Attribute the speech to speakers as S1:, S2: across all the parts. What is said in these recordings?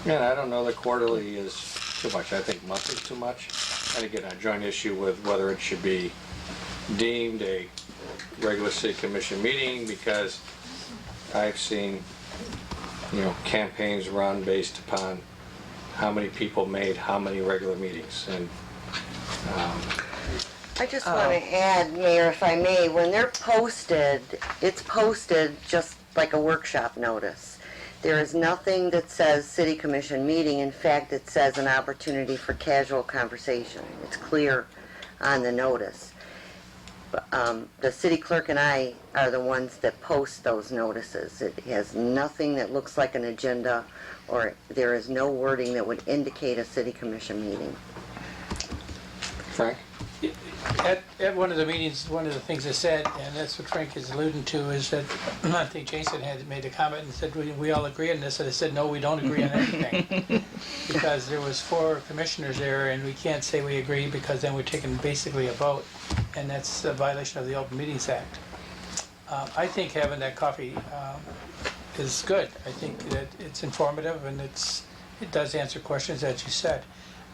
S1: And I don't know that quarterly is too much. I think monthly is too much. And again, I join issue with whether it should be deemed a regular city commission meeting, because I've seen, campaigns run based upon how many people made how many regular meetings. And
S2: I just want to add, Mayor, if I may, when they're posted, it's posted just like a workshop notice. There is nothing that says city commission meeting. In fact, it says an opportunity for casual conversation. It's clear on the notice. The city clerk and I are the ones that post those notices. It has nothing that looks like an agenda, or there is no wording that would indicate a city commission meeting.
S1: Frank?
S3: At one of the meetings, one of the things I said, and that's what Frank is alluding to, is that I think Jason had made a comment and said, we all agree on this, and I said, no, we don't agree on anything. Because there was 4 commissioners there, and we can't say we agree, because then we're taking basically a vote, and that's a violation of the Open Meetings Act. I think having that coffee is good. I think that it's informative, and it does answer questions, as you said.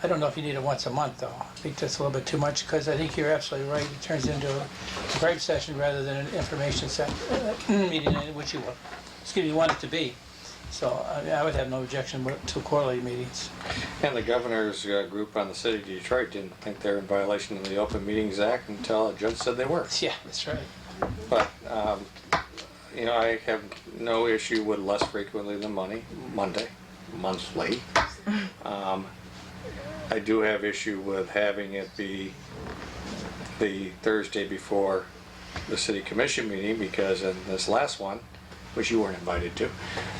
S3: I don't know if you need it once a month, though. I think that's a little bit too much, because I think you're absolutely right. It turns into a gripe session rather than an information meeting, which you want it to be. So I would have no objection to quarterly meetings.
S1: And the governor's group on the city of Detroit didn't think they were in violation of the Open Meetings Act until a judge said they were.
S3: Yeah, that's right.
S1: But, I have no issue with less frequently than monthly. I do have issue with having it be the Thursday before the city commission meeting, because in this last one, which you weren't invited to,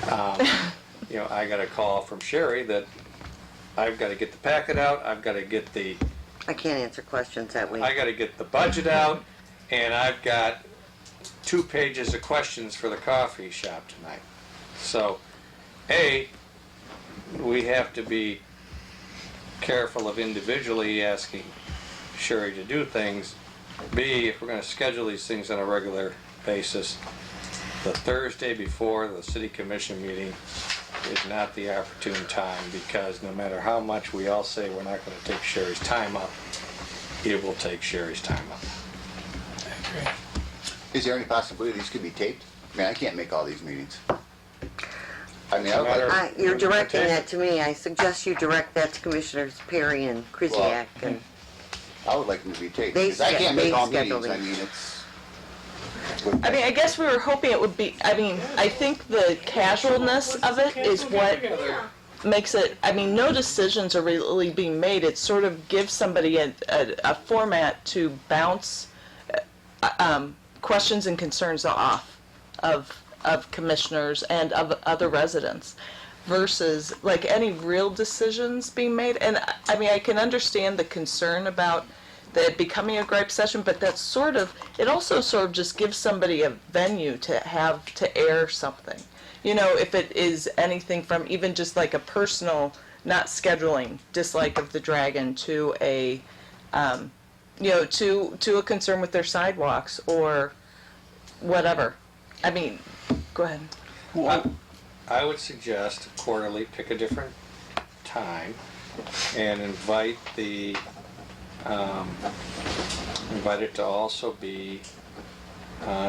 S1: I got a call from Sherry that I've got to get the packet out, I've got to get
S2: I can't answer questions that way.
S1: I got to get the budget out, and I've got 2 pages of questions for the coffee shop tonight. So, we have to be careful of individually asking Sherry to do things. B, if we're going to schedule these things on a regular basis, the Thursday before the city commission meeting is not the opportune time, because no matter how much we all say we're not going to take Sherry's time up, it will take Sherry's time up.
S3: I agree.
S4: Is there any possibility these could be taped? I mean, I can't make all these meetings. I mean,
S2: You're directing that to me. I suggest you direct that to Commissioners Perry and Krzyjak. And
S4: I would like them to be taped.
S2: They
S4: Because I can't make all
S2: schedule
S4: meetings. I
S2: these.
S4: mean, it's...
S5: I guess we were hoping it would be, I think the casualness of it is what makes it, no decisions are really being made. It sort of gives somebody a format to bounce questions and concerns off of commissioners and of other residents, versus like any real decisions being made. And I can understand the concern about that becoming a gripe session, but that's it also sort of just gives somebody a venue to have to air something. If it is anything from even just like a personal, not scheduling, dislike of the Dragon, to a, to a concern with their sidewalks or whatever. Go ahead.
S1: I would suggest quarterly, pick a different time, and invite it to also be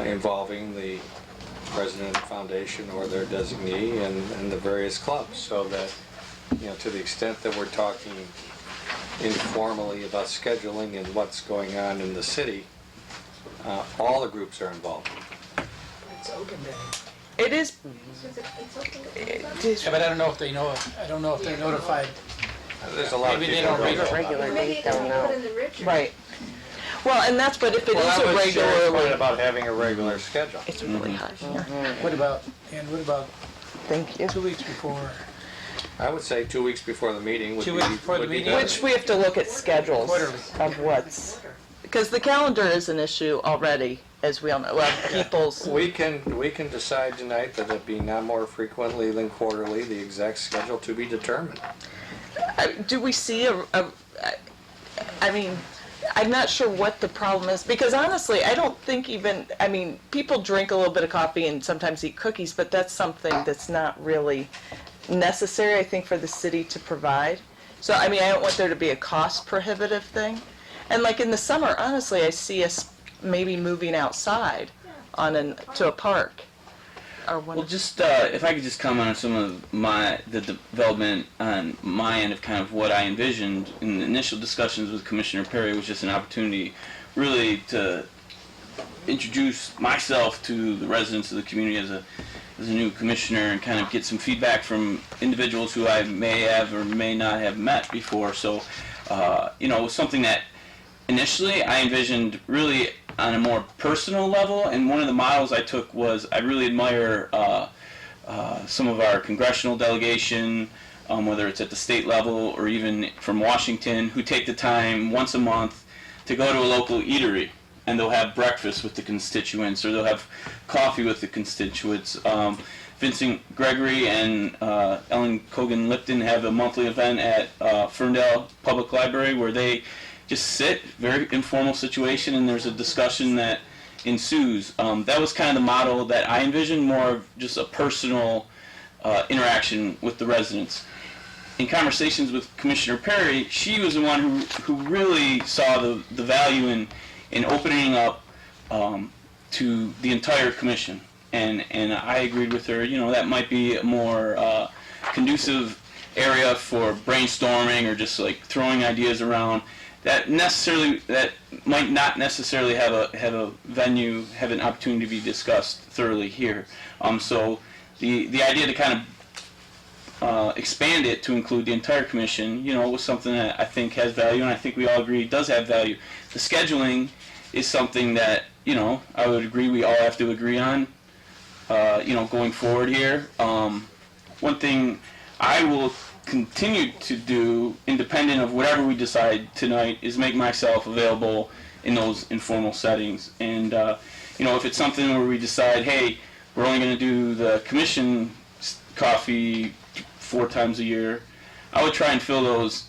S1: involving the President Foundation or their designee and the various clubs, so that, to the extent that we're talking informally about scheduling and what's going on in the city, all the groups are involved.
S3: It's open day.
S5: It is.
S3: Yeah, but I don't know if they know it. I don't know if they're notified.
S1: There's a lot of
S3: Maybe they
S1: people
S3: don't
S1: who
S3: read it.
S2: regular days don't know.
S5: Right. Well, and that's, but if it is
S1: Well,
S5: a
S1: I was Sherry's point
S5: regular,
S1: about having a regular schedule.
S5: it's really hot here.
S3: What about
S5: Thank you.
S3: 2 weeks before?
S1: I would say 2 weeks before the meeting would
S3: 2
S1: be...
S3: weeks before the
S1: would be
S3: meeting?
S1: better.
S5: Which we have to look at schedules
S3: Quarterly.
S5: of what's, because the calendar is an issue already, as we all know. Well, people's.
S1: We can decide tonight that it be not more frequently than quarterly, the exact schedule to be determined.
S5: Do we see I'm not sure what the problem is, because honestly, I don't think even, people drink a little bit of coffee and sometimes eat cookies, but that's something that's not really necessary, I think, for the city to provide. So, I mean, I don't want there to be a cost prohibitive thing. And like in the summer, honestly, I see us maybe moving outside to a park. Or one.
S6: Well, just if I could just comment on some of the development on my end of kind of what I envisioned in the initial discussions with Commissioner Perry was just an opportunity really to introduce myself to the residents of the community as a new commissioner and kind of get some feedback from individuals who I may have or may not have met before. So, it was something that initially I envisioned really on a more personal level, and one of the models I took was I really admire some of our congressional delegation, whether it's at the state level or even from Washington, who take the time once a month to go to a local eatery, and they'll have breakfast with the constituents, or they'll have coffee with the constituents. Vincent Gregory and Ellen Cogan-Lipton have a monthly event at Ferndale Public Library where they just sit, very informal situation, and there's a discussion that ensues. That was kind of the model that I envisioned, more of just a personal interaction with the residents. In conversations with Commissioner Perry, she was the one who really saw the value in opening up to the entire commission. And I agreed with her, that might be a more conducive area for brainstorming or just like throwing ideas around. That might not necessarily have a venue, have an opportunity to be discussed thoroughly here. So the idea to kind of expand it to include the entire commission, was something that I think has value, and I think we all agree does have value. The scheduling is something that I would agree we all have to agree on. Going forward here, one thing I will continue to do, independent of whatever we decide tonight, is make myself available in those informal settings. And if it's something where we decide, hey, we're only going to do the commission coffee 4 times a year, I would try and fill those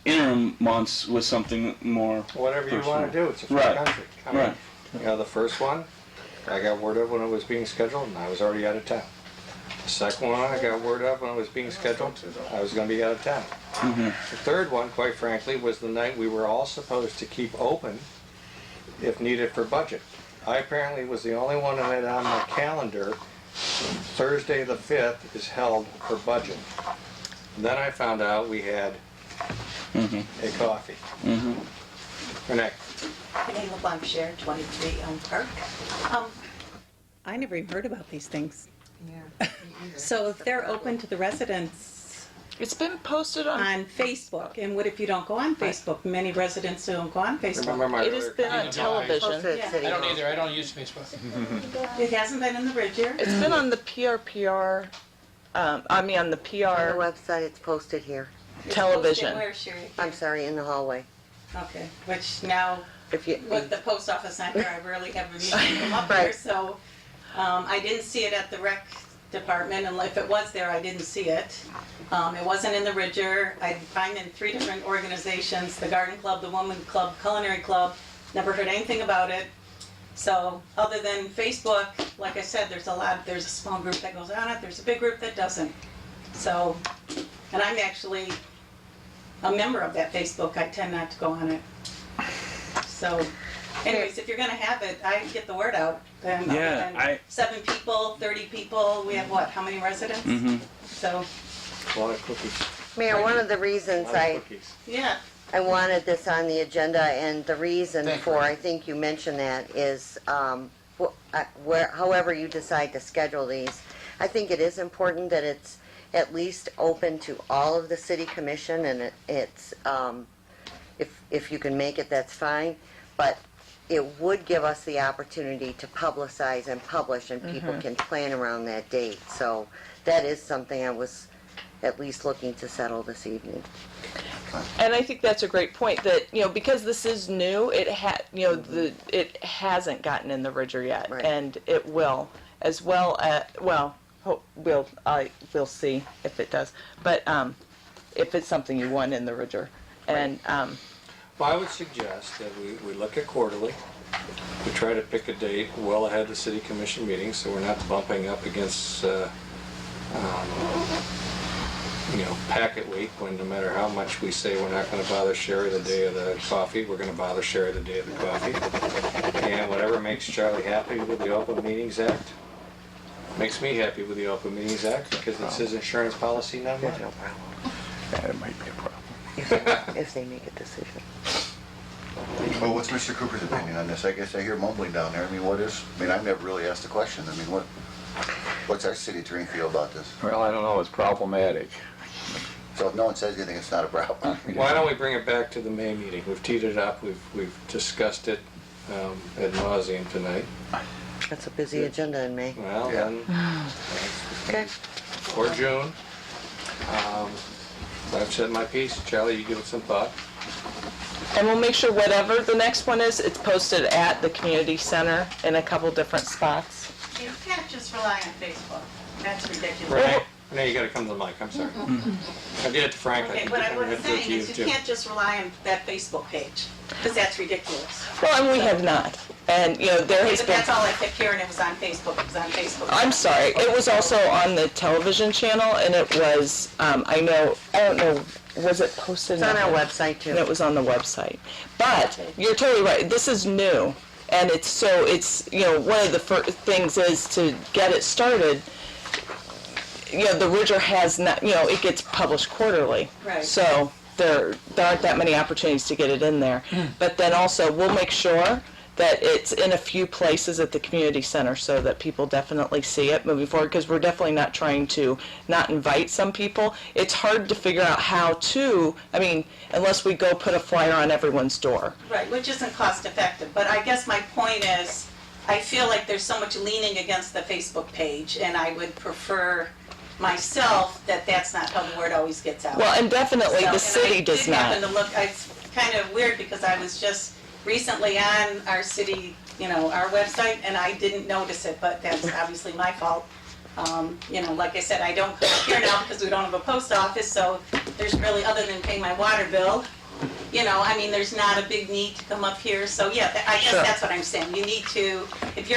S6: interim months with something more
S1: Whatever you
S6: personal.
S1: want to do, it's a free
S6: Right.
S1: country.
S6: Right.
S1: The first one, I got word of when it was being scheduled, and I was already out of town. The second one, I got word of when it was being scheduled, I was going to be out of town. The third one, quite frankly, was the night we were all supposed to keep open if needed for budget. I apparently was the only one that had on my calendar, Thursday the 5th is held for budget. And then I found out we had a coffee. Renee?
S7: Renee LeBlanc, Share 23 Elm Park.
S8: I never even heard about these things. So if they're open to the residents
S5: It's been posted on.
S8: on Facebook, and what if you don't go on Facebook? Many residents don't go on
S1: Remember
S8: Facebook.
S1: my
S5: It has
S1: earlier
S5: been on
S1: comment?
S5: television.
S2: Posted at City
S3: I don't
S2: Hall.
S3: either, I don't use Facebook.
S8: It hasn't been in the Ridger.
S5: It's been on the PRPR. On the
S2: On the
S5: PR
S2: website, it's posted here.
S5: television.
S7: Where, Sherry?
S2: I'm sorry, in the hallway.
S8: Okay, which now,
S2: If you,
S8: with the post office not here, I rarely have a meeting come up there,
S2: Right.
S8: so I didn't see it at the rec department, and if it was there, I didn't see it. It wasn't in the Ridger. I'm in 3 different organizations, the Garden Club, the Woman Club, Culinary Club, never heard anything about it. So, other than Facebook, like I said, there's a small group that goes on it, there's a big group that doesn't. So, and I'm actually a member of that Facebook, I tend not to go on it. So, anyways, if you're gonna have it, I get the word out. And other
S6: Yeah,
S8: than 7 people, 30 people, we have what, how many residents? So,
S1: A lot of cookies.
S2: Mayor, one of the
S1: A
S2: reasons
S1: lot of
S2: I
S1: cookies.
S8: yeah,
S2: wanted this on the agenda, and the reason
S1: Thank
S2: for,
S1: you.
S2: I think you mentioned that, is however you decide to schedule these, I think it is important that it's at least open to all of the city commission, and it's, if you can make it, that's fine, but it would give us the opportunity to publicize and publish, and people can plan around that date. So that is something I was at least looking to settle this evening.
S5: And I think that's a great point, that, because this is new, it it hasn't gotten in the Ridger yet,
S2: Right.
S5: and it will, as well as, we'll see if it does, but if it's something you want in the Ridger. And,
S1: Well, I would suggest that we look at quarterly. We try to pick a date well ahead of the city commission meeting, so we're not bumping up against packet week, when no matter how much we say we're not gonna bother Sherry the day of the coffee, we're gonna bother Sherry the day of the coffee. And whatever makes Charlie happy with the Open Meetings Act, makes me happy with the Open Meetings Act, because it's his insurance policy, not
S2: There's
S1: mine.
S2: no problem
S9: That might be a problem.
S2: if they make a decision.
S4: Well, what's Mr. Cooper's opinion on this? I guess I hear mumbling down there. I mean, I've never really asked the question. I mean, what's our city attorney feel about this?
S9: Well, I don't know, it's problematic.
S4: So if no one says anything, it's not a problem.
S1: Why don't we bring it back to the May meeting? We've teed it up, we've discussed it ad nauseum tonight.
S2: That's a busy agenda in May.
S1: Well,
S4: Yeah.
S1: then,
S2: Okay.
S1: or June. I've said my piece. Charlie, you give it some thought.
S5: And we'll make sure whatever the next one is, it's posted at the community center in a couple different spots.
S8: You can't just rely on Facebook. That's ridiculous.
S1: Renee, Renee, you gotta come to the mic, I'm sorry. I did it to Frank.
S8: Okay,
S1: I
S8: what I
S1: think
S8: was
S1: I'm gonna do it to
S8: saying is you
S1: too.
S8: can't just rely on that Facebook page, because that's ridiculous.
S5: Well, and we have not. And, there
S8: Okay,
S5: has
S8: but
S5: been,
S8: that's all I kept hearing, it was on Facebook, it was on Facebook.
S5: I'm sorry, it was also on the television channel, and it was, I don't know, was it posted?
S2: It's on our website too.
S5: And it was on the website. But you're totally right. This is new, and it's one of the things is to get it started. The Ridger has not. It gets published quarterly.
S8: Right.
S5: So there aren't that many opportunities to get it in there. But then also we'll make sure that it's in a few places at the community center so that people definitely see it moving forward, because we're definitely not trying to not invite some people. It's hard to figure out how to, unless we go put a flyer on everyone's door.
S8: Right, which isn't cost effective, but I guess my point is, I feel like there's so much leaning against the Facebook page, and I would prefer myself that that's not how the word always gets out.
S5: Well, and definitely
S8: So,
S5: the
S8: and
S5: city does
S8: I did
S5: not.
S8: happen to look, it's kind of weird because I was just recently on our city, our website, and I didn't notice it, but that's obviously my fault. Like I said, I don't come up here now because we don't have a post office, so there's really, other than paying my water bill, there's not a big need to come up here, so yeah, I guess
S5: Sure.
S8: that's what I'm saying. You need to, it's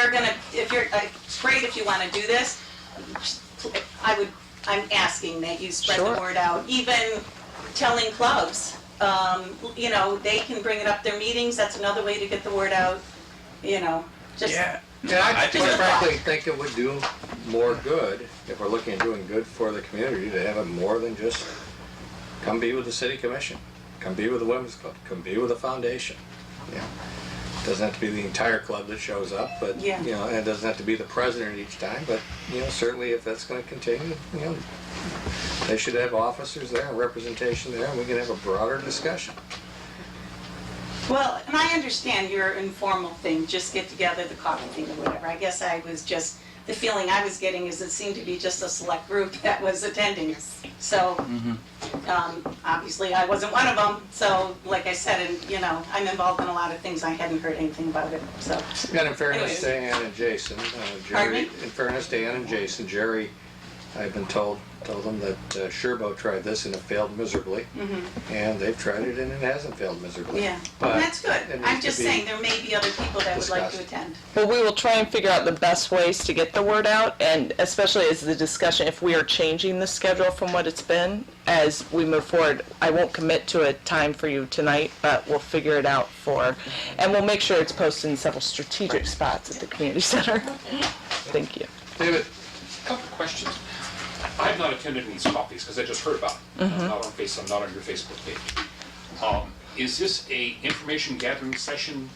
S8: great if you want to do this, I'm asking that you spread
S5: Sure.
S8: the word out, even telling clubs, they can bring it up their meetings, that's another way to get the word out, just.
S1: Yeah, I
S8: Just a thought.
S1: frankly think it would do more good, if we're looking at doing good for the community, to have it more than just come be with the city commission, come be with the women's club, come be with the foundation. Doesn't have to be the entire club that shows up, but,
S8: Yeah.
S1: and it doesn't have to be the president each time, but, certainly if that's gonna continue, they should have officers there and representation there, and we can have a broader discussion.
S8: Well, and I understand your informal thing, just get together, the coffee thing or whatever. I guess I was just, the feeling I was getting is it seemed to be just a select group that was attending. So, obviously I wasn't one of them, so like I said, and I'm involved in a lot of things, I hadn't heard anything about it, so.
S1: And in fairness to
S8: Anyways.
S1: Ann and Jason,
S8: Pardon
S1: Jerry,
S8: me?
S1: in fairness to Ann and Jason, Jerry, I've been told them that Sherbo tried this and it failed miserably. And they've tried it and it hasn't failed miserably.
S8: Yeah,
S1: But
S8: and that's good.
S1: it needs
S8: I'm
S1: to
S8: just
S1: be
S8: saying, there may be other people that would like to
S1: discussed.
S8: attend.
S5: Well, we will try and figure out the best ways to get the word out, and especially as the discussion, if we are changing the schedule from what it's been, as we move forward, I won't commit to a time for you tonight, but we'll figure it out and we'll make sure it's posted in several strategic spots at the community center. Thank you.
S1: David,
S10: Couple of questions. I have not attended these coffees because I just heard about it. I'm not on your Facebook page. Is this a information gathering session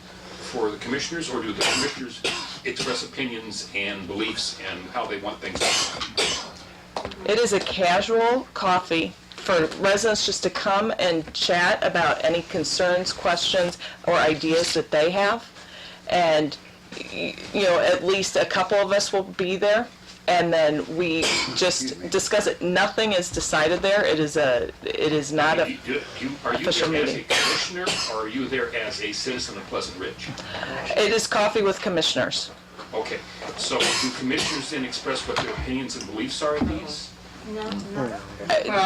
S10: for the commissioners, or do the commissioners express opinions and beliefs and how they want things done?
S5: It is a casual coffee for residents just to come and chat about any concerns, questions, or ideas that they have. And, at least a couple of us will be there, and then we just discuss it. Nothing is decided there. It is not
S10: Are
S5: a,
S10: you
S5: official
S10: there as a
S5: meeting.
S10: commissioner, or are you there as a citizen of Pleasant Ridge?
S5: it is coffee with commissioners.
S10: Okay, so do commissioners then express what their opinions and beliefs are of these?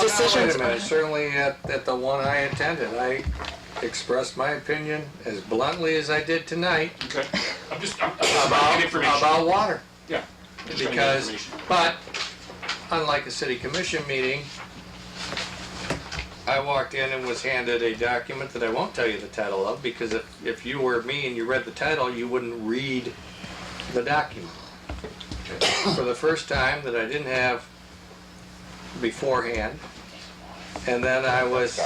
S5: Decisions.
S1: wait a minute, certainly at the one I attended, I expressed my opinion as bluntly as I did tonight
S10: Okay, I'm just trying to get information.
S1: about water.
S10: Yeah. I'm just trying to get
S1: Because,
S10: information.
S1: but, unlike a city commission meeting, I walked in and was handed a document that I won't tell you the title of, because if you were me and you read the title, you wouldn't read the document. For the first time that I didn't have beforehand, and then I was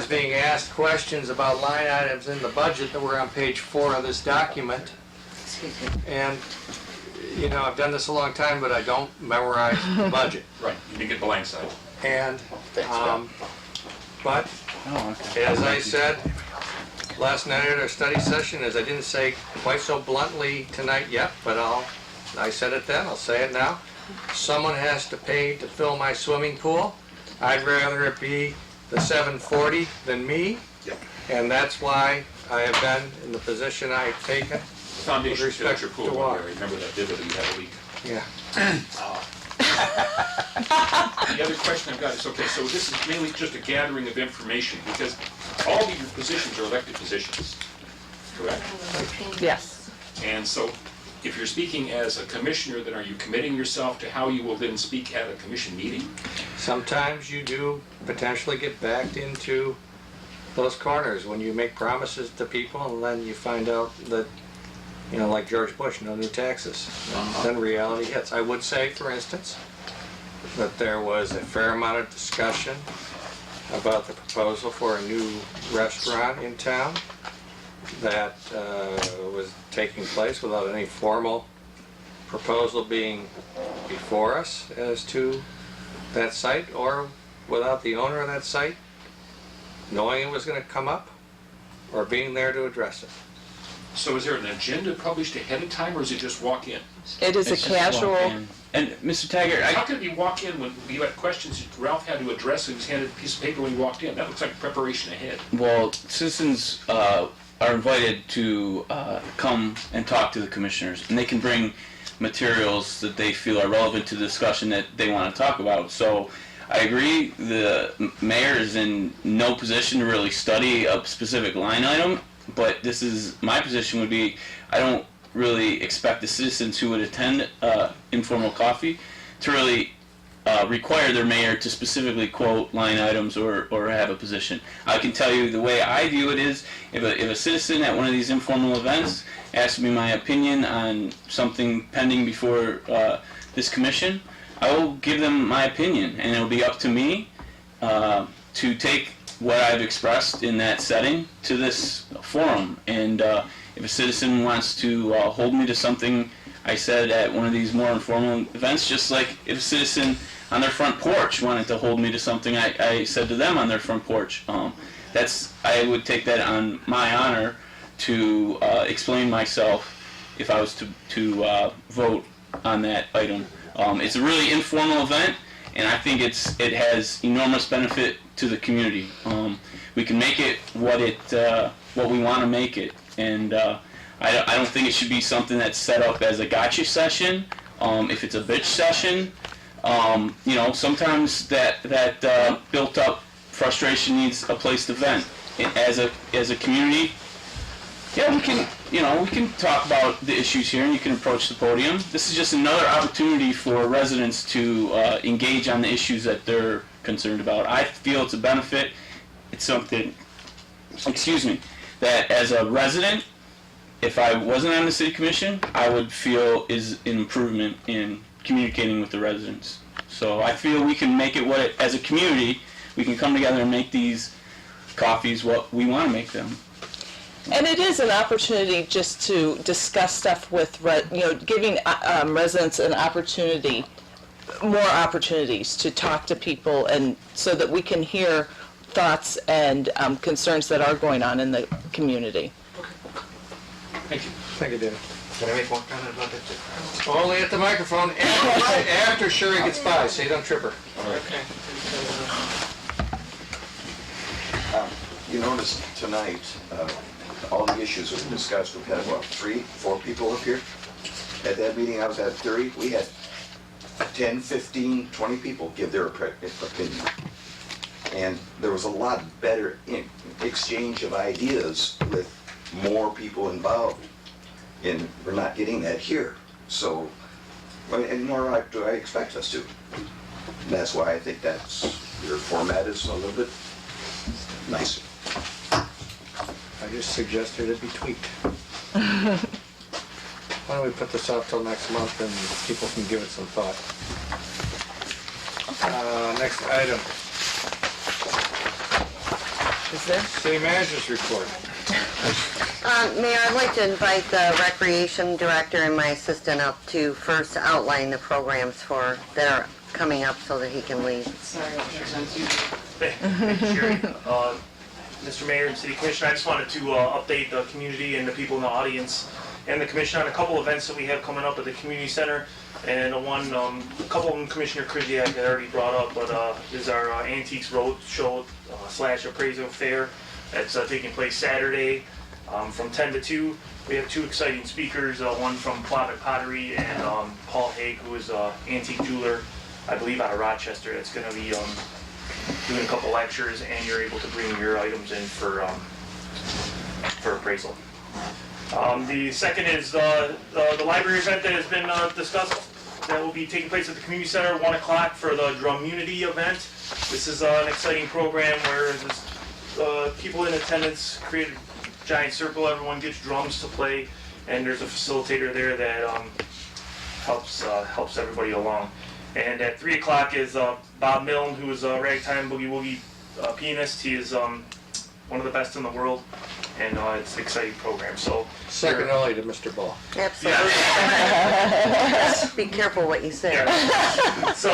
S1: being asked questions about line items in the budget that were on page 4 of this document. And, you know, I've done this a long time, but I don't memorize the budget.
S10: Right, you didn't get blindsided.
S1: And, but, as I said last night at our study session, as I didn't say quite so bluntly tonight yet, but I said it then, I'll say it now. Someone has to pay to fill my swimming pool. I'd rather it be the 740 than me.
S10: Yep.
S1: And that's why I have been in the position I've taken.
S10: The foundation
S1: With
S10: did out
S1: respect
S10: your pool,
S1: to water.
S10: Gary. Remember that divot that you had a leak.
S1: Yeah.
S10: The other question I've got is, okay, so this is mainly just a gathering of information, because all of your positions are elected positions, correct?
S5: Yes.
S10: And so, if you're speaking as a commissioner, then are you committing yourself to how you will then speak at a commission meeting?
S1: Sometimes you do potentially get backed into those corners when you make promises to people and then you find out that, you know, like George Bush, no new taxes. And then reality hits. I would say, for instance, that there was a fair amount of discussion about the proposal for a new restaurant in town that was taking place without any formal proposal being before us as to that site, or without the owner of that site knowing it was going to come up or being there to address it.
S10: So is there an agenda published ahead of time, or is it just walk in?
S5: It is a
S6: It's just walk
S5: casual,
S6: in. And Mr. Taggart,
S10: How could it be walk in when you had questions Ralph had to address and he was handed a piece of paper when he walked in? That looks like preparation ahead.
S6: well, citizens are invited to come and talk to the commissioners, and they can bring materials that they feel are relevant to the discussion that they want to talk about. So I agree, the mayor is in no position to really study a specific line item, but this is, my position would be, I don't really expect the citizens who would attend informal coffee to really require their mayor to specifically quote line items or have a position. I can tell you the way I view it is, if a citizen at one of these informal events asks me my opinion on something pending before this commission, I will give them my opinion, and it'll be up to me to take what I've expressed in that setting to this forum. And if a citizen wants to hold me to something I said at one of these more informal events, just like if a citizen on their front porch wanted to hold me to something I said to them on their front porch, I would take that on my honor to explain myself if I was to vote on that item. It's a really informal event, and I think it has enormous benefit to the community. We can make it what we want to make it, and I don't think it should be something that's set up as a gotcha session. If it's a bitch session, sometimes that built up frustration needs a place to vent. As a community, yeah, we can talk about the issues here, and you can approach the podium. This is just another opportunity for residents to engage on the issues that they're concerned about. I feel it's a benefit. It's something, that as a resident, if I wasn't on the city commission, I would feel is an improvement in communicating with the residents. So I feel we can make it as a community, we can come together and make these coffees what we want to make them.
S5: and it is an opportunity just to discuss stuff with, giving residents an opportunity, more opportunities to talk to people, and so that we can hear thoughts and concerns that are going on in the community.
S10: Thank you.
S1: Thank you, David.
S4: Can I make one comment about that too?
S1: Only at the microphone after Sherry gets by, so you don't trip her.
S11: You notice tonight, all the issues that were discussed, we've had, 3, 4 people up here? At that meeting I was at, 30, we had 10, 15, 20 people give their opinion. And there was a lot better exchange of ideas with more people involved. And we're not getting that here. So, and nor do I expect us to. And that's why I think that's your format is a little bit nicer.
S1: I just suggested it be tweaked. Why don't we put this off till next month and people can give it some thought. Next item,
S5: Is there?
S1: city manager's report.
S2: Mayor, I'd like to invite the recreation director and my assistant up to first outline the programs that are coming up so that he can lead.
S12: Thank you, Sherry. Mr. Mayor and City Commissioner, I just wanted to update the community and the people in the audience and the commission on a couple events that we have coming up at the community center. And a couple of them Commissioner Krzyjak had already brought up, but is our Antiques Roadshow / appraisal fair that's taking place Saturday from 10 to 2. We have 2 exciting speakers, one from Plotted Pottery and Paul Haig, who is an antique jeweler, I believe out of Rochester, that's going to be doing a couple lectures, and you're able to bring your items in for appraisal. The second is the library event that has been discussed. That will be taking place at the community center at 1 o'clock for the Drumunity event. This is an exciting program where people in attendance create a giant circle. Everyone gets drums to play, and there's a facilitator there that helps everybody along. And at 3 o'clock is Bob Milne, who is a ragtime boogie woogie pianist. He is one of the best in the world, and it's an exciting program. So
S1: Second only to Mr. Ball.
S2: Absolutely. Be careful what you say.
S12: So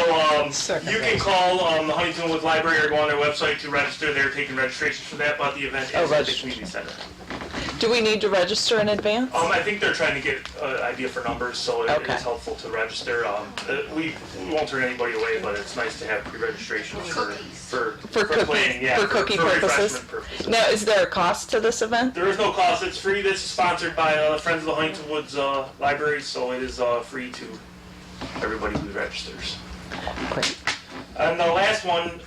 S12: you can call the Huntington Woods Library or go on their website to register. They're taking registrations for that, but the event is at the community center.
S5: Do we need to register in advance?
S12: I think they're trying to get an idea for numbers, so it
S5: Okay.
S12: is helpful to register. We won't turn anybody away, but it's nice to have pre-registration for playing, yeah,
S5: for cookie
S12: refreshment
S5: purposes. Now, is there a cost to this event?
S12: There is no cost. It's free. This is sponsored by Friends of the Huntington Woods Library, so it is free to everybody who registers.
S5: Great.
S12: And the last one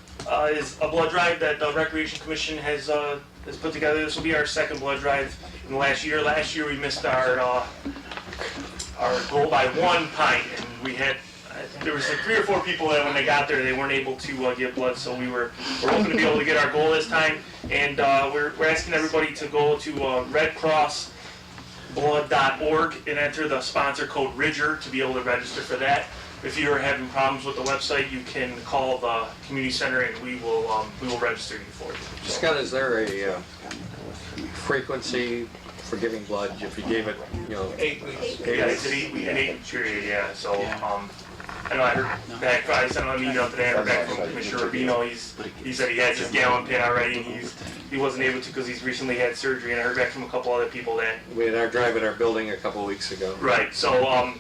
S12: is a blood drive that the Recreation Commission has put together. This will be our second blood drive in the last year. Last year we missed our goal by 1 pint, and there was like 3 or 4 people that when they got there they weren't able to give blood, so we're hoping to be able to get our goal this time. And we're asking everybody to go to redcrossblood.org and enter the sponsor code RIDGER to be able to register for that. If you're having problems with the website, you can call the community center and we will register you for you.
S1: Scott, is there a frequency for giving blood if you gave it,
S12: 8 weeks. Yeah, it's an 8-week period, yeah. So, I know I heard back, I sent him an email today, I heard back from Commissioner Rubino. He said he had his gallon pin already, and he wasn't able to because he's recently had surgery, and I heard back from a couple other people that...
S1: We had our drive at our building a couple of weeks ago.
S12: Right, so,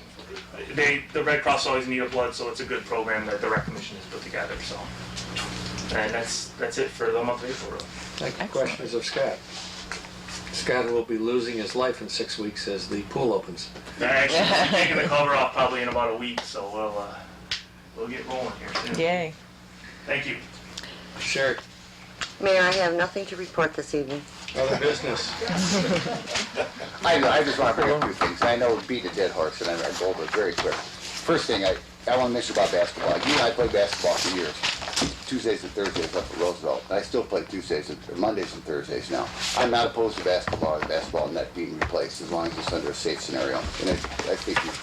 S12: the Red Cross always need blood, so it's a good program that the Rec Commission has put together, so. And that's it for the month of April.
S1: Thank you. Questions of Scott? Scott will be losing his life in 6 weeks as the pool opens.
S12: Actually, I'm taking the cover off probably in about a week, so we'll get rolling here soon.
S5: Yay.
S12: Thank you.
S1: Sherry,
S2: Mayor, I have nothing to report this evening.
S1: other business.
S4: I just want to bring up 2 things. I know we beat a dead horse, and I'll go over it very quick. First thing, I want to mention about basketball. You and I played basketball for years. Tuesdays and Thursdays up at Roosevelt. I still play Mondays and Thursdays now. I'm not opposed to basketball or the basketball net being replaced as long as it's under a safe scenario. And I think you're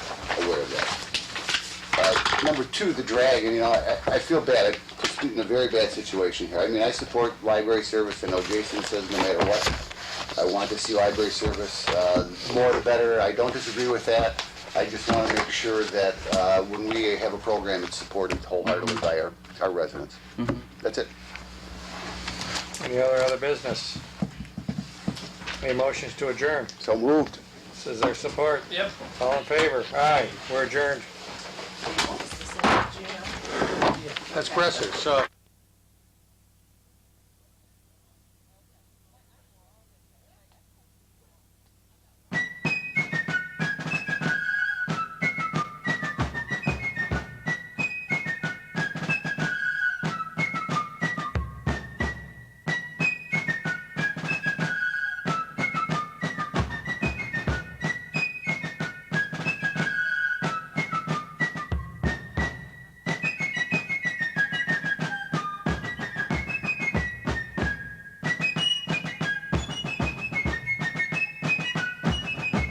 S4: aware of that. Number 2, the drag. And, I feel bad. I put student in a very bad situation here. I mean, I support library service. I know Jason says no matter what, I want to see library service. More the better. I don't disagree with that. I just want to make sure that when we have a program, it's supported wholeheartedly by our residents. That's it.
S1: Any other business? Any motions to adjourn?
S4: So moved.
S1: Is there support?
S3: Yep.
S1: All in favor? Aye, we're adjourned. That's Bresser, so.